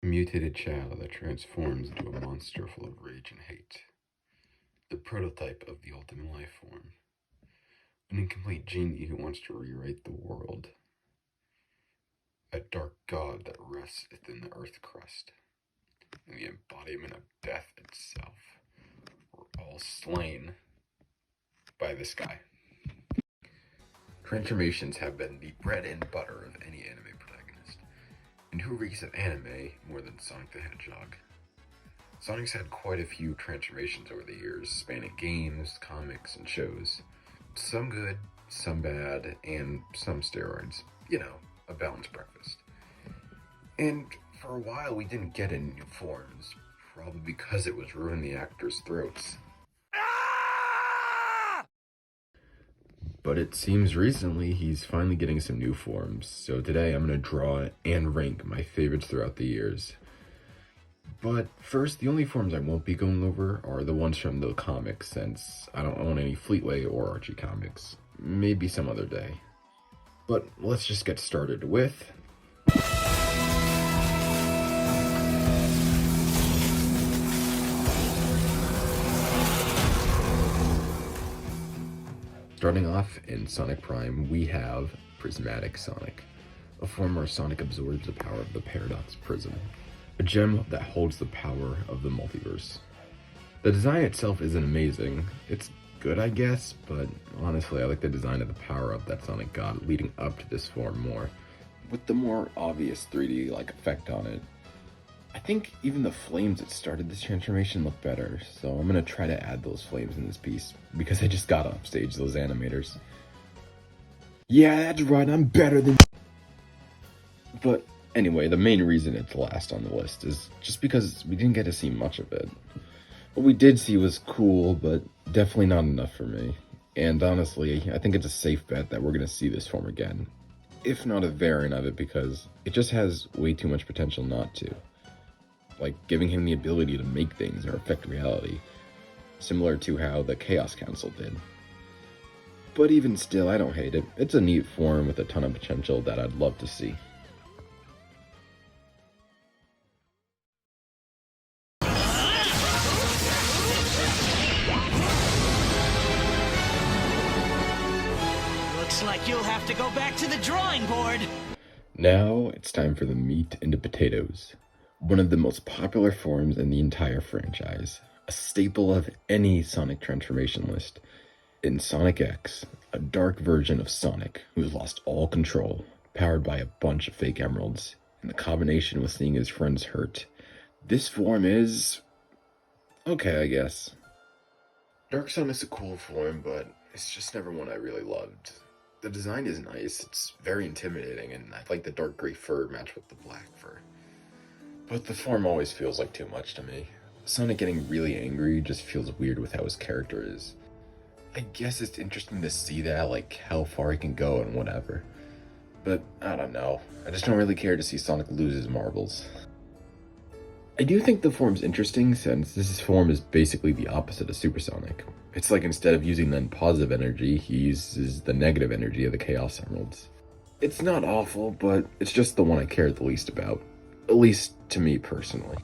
A mutated child that transforms into a monster full of rage and hate. The prototype of the ultimate life form. An incomplete genie who wants to rewrite the world. A dark god that rests within the earth crust. And the embodiment of death itself. We're all slain by this guy. Transformations have been the bread and butter of any anime protagonist. And who reeks of anime more than Sonic the Hedgehog? Sonic's had quite a few transformations over the years, spanning games, comics, and shows. Some good, some bad, and some steroids. You know, a balanced breakfast. And for a while we didn't get any new forms, probably because it was ruining the actors' throats. But it seems recently he's finally getting some new forms, so today I'm going to draw and rank my favorites throughout the years. But first, the only forms I won't be going over are the ones from the comics, since I don't own any Fleetway or Archie comics. Maybe some other day. But let's just get started with... Starting off in Sonic Prime, we have Prismatic Sonic, a form where Sonic absorbs the power of the Paradox Prism, a gem that holds the power of the multiverse. The design itself isn't amazing. It's good, I guess, but honestly I like the design of the power-up that Sonic got leading up to this form more, with the more obvious 3D-like effect on it. I think even the flames that started this transformation look better, so I'm gonna try to add those flames in this piece, because I just gotta upstage those animators. Yeah, that's right, I'm better than... But anyway, the main reason it's last on the list is just because we didn't get to see much of it. What we did see was cool, but definitely not enough for me. And honestly, I think it's a safe bet that we're gonna see this form again. If not a variant of it, because it just has way too much potential not to. Like giving him the ability to make things or affect reality, similar to how the Chaos Council did. But even still, I don't hate it. It's a neat form with a ton of potential that I'd love to see. Looks like you'll have to go back to the drawing board. Now it's time for the meat and the potatoes. One of the most popular forms in the entire franchise, a staple of any Sonic transformation list. In Sonic X, a dark version of Sonic who's lost all control, powered by a bunch of fake emeralds, and the combination with seeing his friends hurt. This form is... okay, I guess. Dark Sonic's a cool form, but it's just never one I really loved. The design is nice, it's very intimidating, and I like the dark gray fur matched with the black fur. But the form always feels like too much to me. Sonic getting really angry just feels weird with how his character is. I guess it's interesting to see that, like how far he can go and whatever. But I don't know, I just don't really care to see Sonic lose his marbles. I do think the form's interesting since this form is basically the opposite of Supersonic. It's like instead of using the positive energy, he uses the negative energy of the Chaos Emeralds. It's not awful, but it's just the one I care the least about. At least to me personally.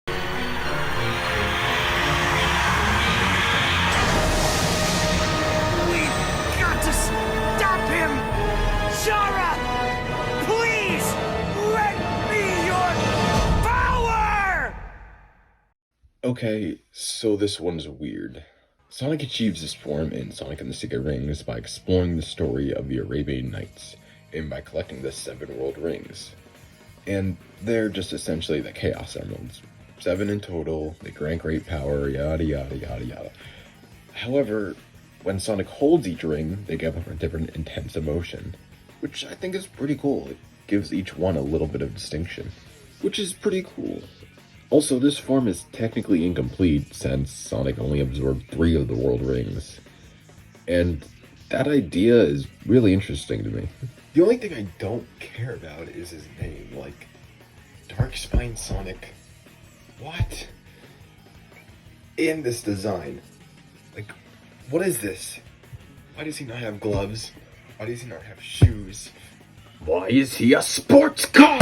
We've got to stop him! Shara! Please! Let me your power! Okay, so this one's weird. Sonic achieves this form in Sonic and the Secret Rings by exploring the story of the Arabian Nights, and by collecting the 7 world rings. And they're just essentially the Chaos Emeralds. 7 in total, they grant great power, yada yada yada yada. However, when Sonic holds each ring, they give off a different intense emotion, which I think is pretty cool. It gives each one a little bit of distinction, which is pretty cool. Also, this form is technically incomplete since Sonic only absorbed 3 of the world rings. And that idea is really interesting to me. The only thing I don't care about is his name, like, Darkspine Sonic. What? In this design. Like, what is this? Why does he not have gloves? Why does he not have shoes? Why is he a sports car?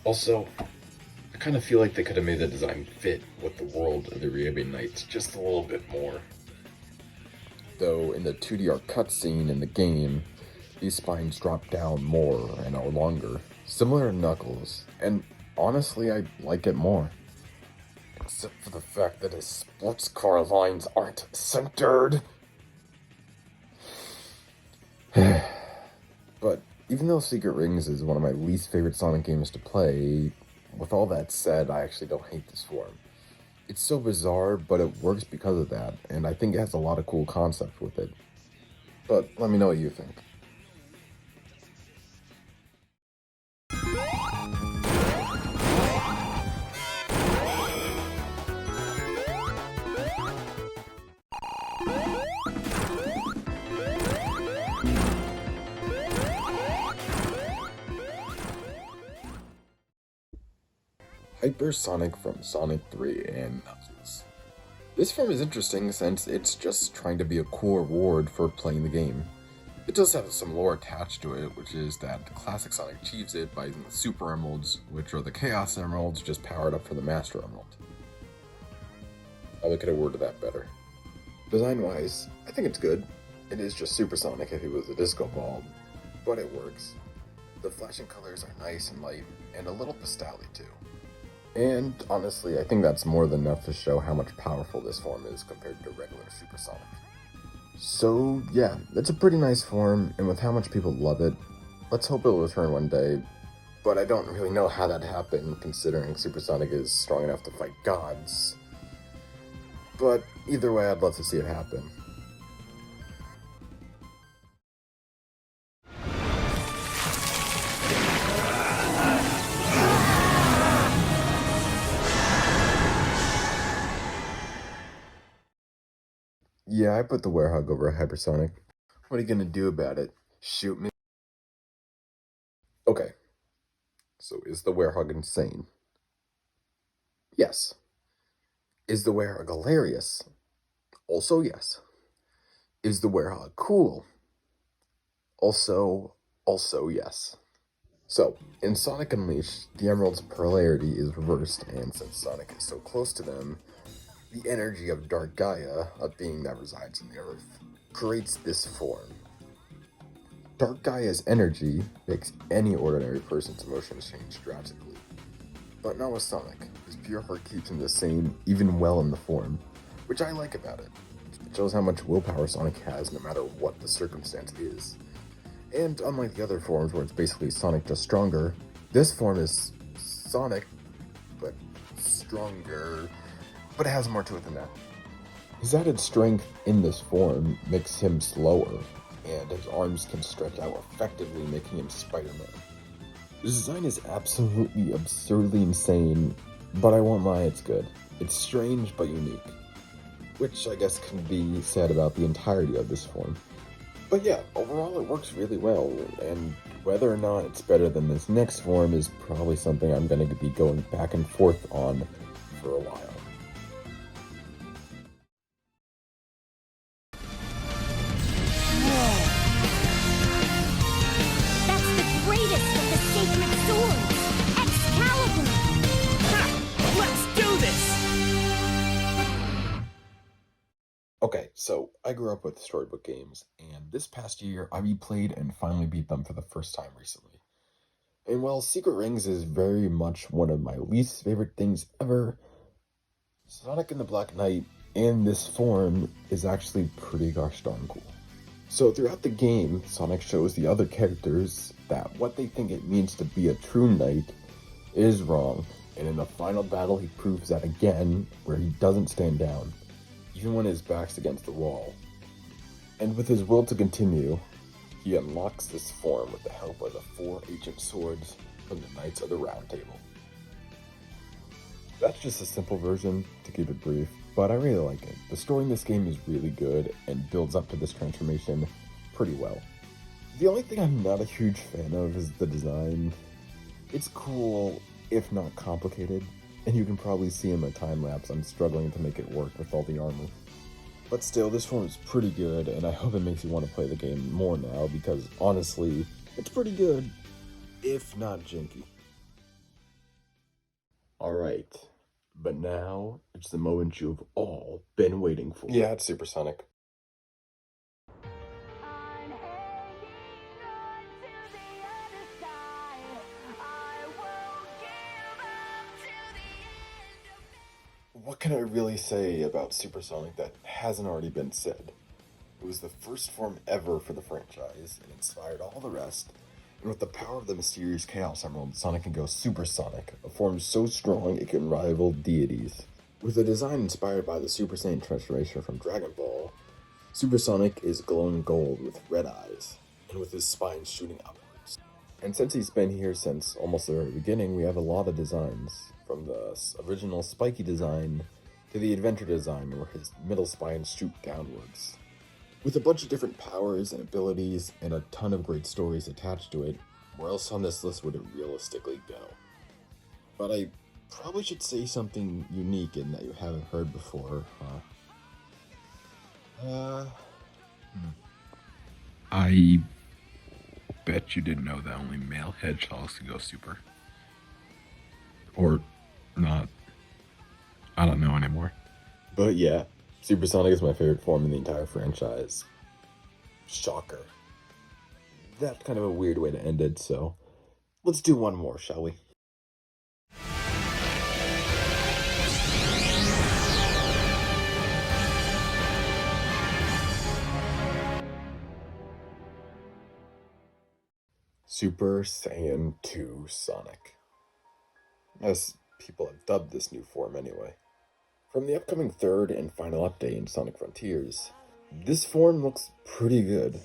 Also, I kind of feel like they could have made the design fit with the world of the Arabian Nights just a little bit more. Though in the 2D art cutscene in the game, these spines drop down more and are longer, similar to Knuckles, and honestly I like it more. Except for the fact that his sports car lines aren't centered. But even though Secret Rings is one of my least favorite Sonic games to play, with all that said, I actually don't hate this form. It's so bizarre, but it works because of that, and I think it has a lot of cool concepts with it. But let me know what you think. Hyper Sonic from Sonic 3 and Knuckles. This form is interesting since it's just trying to be a cool reward for playing the game. It does have some lore attached to it, which is that the classic Sonic achieves it by using the Super Emeralds, which are the Chaos Emeralds just powered up for the Master Emerald. Probably could have worded that better. Design-wise, I think it's good. It is just Super Sonic if he was a disco ball, but it works. The flashing colors are nice and light, and a little pastel-y too. And honestly, I think that's more than enough to show how much powerful this form is compared to regular Super Sonic. So yeah, it's a pretty nice form, and with how much people love it, let's hope it'll return one day. But I don't really know how that'd happen, considering Super Sonic is strong enough to fight gods. But either way, I'd love to see it happen. Yeah, I put the Werehog over Hypersonic. What are you gonna do about it? Shoot me? Okay, so is the Werehog insane? Yes. Is the Werehog hilarious? Also yes. Is the Werehog cool? Also yes. So, in Sonic Unleashed, the Emerald's polarity is reversed, and since Sonic is so close to them, the energy of Dark Gaia, a being that resides in the Earth, creates this form. Dark Gaia's energy makes any ordinary person's emotions change drastically. But not with Sonic. His pure heart keeps him the same, even well in the form, which I like about it. It shows how much willpower Sonic has no matter what the circumstance is. And unlike the other forms where it's basically Sonic just stronger, this form is Sonic, but stronger. But it has more to it than that. His added strength in this form makes him slower, and his arms can stretch out effectively, making him Spider-Man. The design is absolutely absurdly insane, but I won't lie, it's good. It's strange but unique, which I guess can be said about the entirety of this form. But yeah, overall it works really well, and whether or not it's better than this next form is probably something I'm going to be going back and forth on for a while. Excalibur! Ha! Let's do this! Okay, so I grew up with storybook games, and this past year I replayed and finally beat them for the first time recently. And while Secret Rings is very much one of my least favorite things ever, Sonic and the Black Knight in this form is actually pretty gosh darn cool. So throughout the game, Sonic shows the other characters that what they think it means to be a true knight is wrong, and in the final battle he proves that again, where he doesn't stand down, even when his back's against the wall. And with his will to continue, he unlocks this form with the help of the 4 ancient swords from the Knights of the Round Table. That's just a simple version, to keep it brief, but I really like it. The story in this game is really good and builds up to this transformation pretty well. The only thing I'm not a huge fan of is the design. It's cool, if not complicated, and you can probably see in my time-lapse I'm struggling to make it work with all the armor. But still, this form is pretty good, and I hope it makes you want to play the game more now, because honestly, It's pretty good, if not janky. Alright, but now it's the moment you've all been waiting for. Yeah, it's Supersonic. I'm hanging on to the other side. I won't give up to the end of it. What can I really say about Supersonic that hasn't already been said? It was the first form ever for the franchise, and inspired all the rest. And with the power of the mysterious Chaos Emerald, Sonic can go Supersonic, a form so strong it can rival deities. With a design inspired by the Super Saiyan transformation from Dragon Ball, Supersonic is glowing gold with red eyes, and with his spine shooting upwards. And since he's been here since almost the very beginning, we have a lot of designs, from the original spiky design to the adventure design where his middle spines shoot downwards. With a bunch of different powers and abilities and a ton of great stories attached to it, where else on this list would it realistically go? But I probably should say something unique and that you haven't heard before, I bet you didn't know that only male hedgehogs can go super. Or not. I don't know anymore. But yeah, Supersonic is my favorite form in the entire franchise. Shocker. That's kind of a weird way to end it, so let's do one more, shall we? Super Saiyan 2 Sonic, as people have dubbed this new form anyway. From the upcoming third and final update in Sonic Frontiers, this form looks pretty good.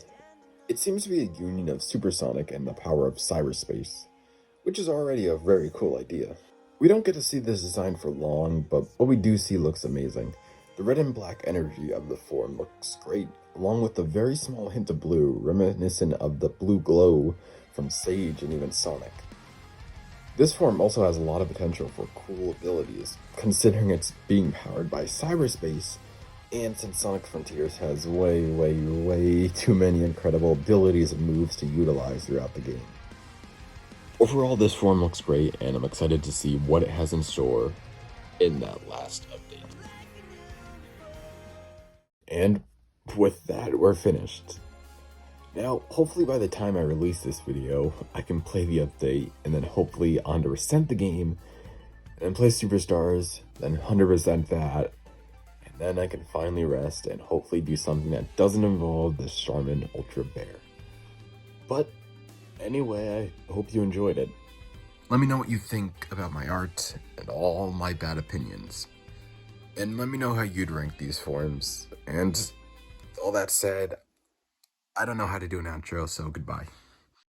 It seems to be a union of Supersonic and the power of cyberspace, which is already a very cool idea. We don't get to see this design for long, but what we do see looks amazing. The red and black energy of the form looks great, along with a very small hint of blue, reminiscent of the blue glow from Sage and even Sonic. This form also has a lot of potential for cool abilities, considering it's being powered by cyberspace, and since Sonic Frontiers has way too many incredible abilities and moves to utilize throughout the game. Overall, this form looks great, and I'm excited to see what it has in store in that last update. And with that, we're finished. Now, hopefully by the time I release this video, I can play the update, and then hopefully on to Resent the game, and then play Superstars, then 100% that, and then I can finally rest and hopefully do something that doesn't involve the Charmin Ultra Bear. But anyway, I hope you enjoyed it. Let me know what you think about my art and all my bad opinions. And let me know how you'd rank these forms. And all that said, I don't know how to do an outro, so goodbye.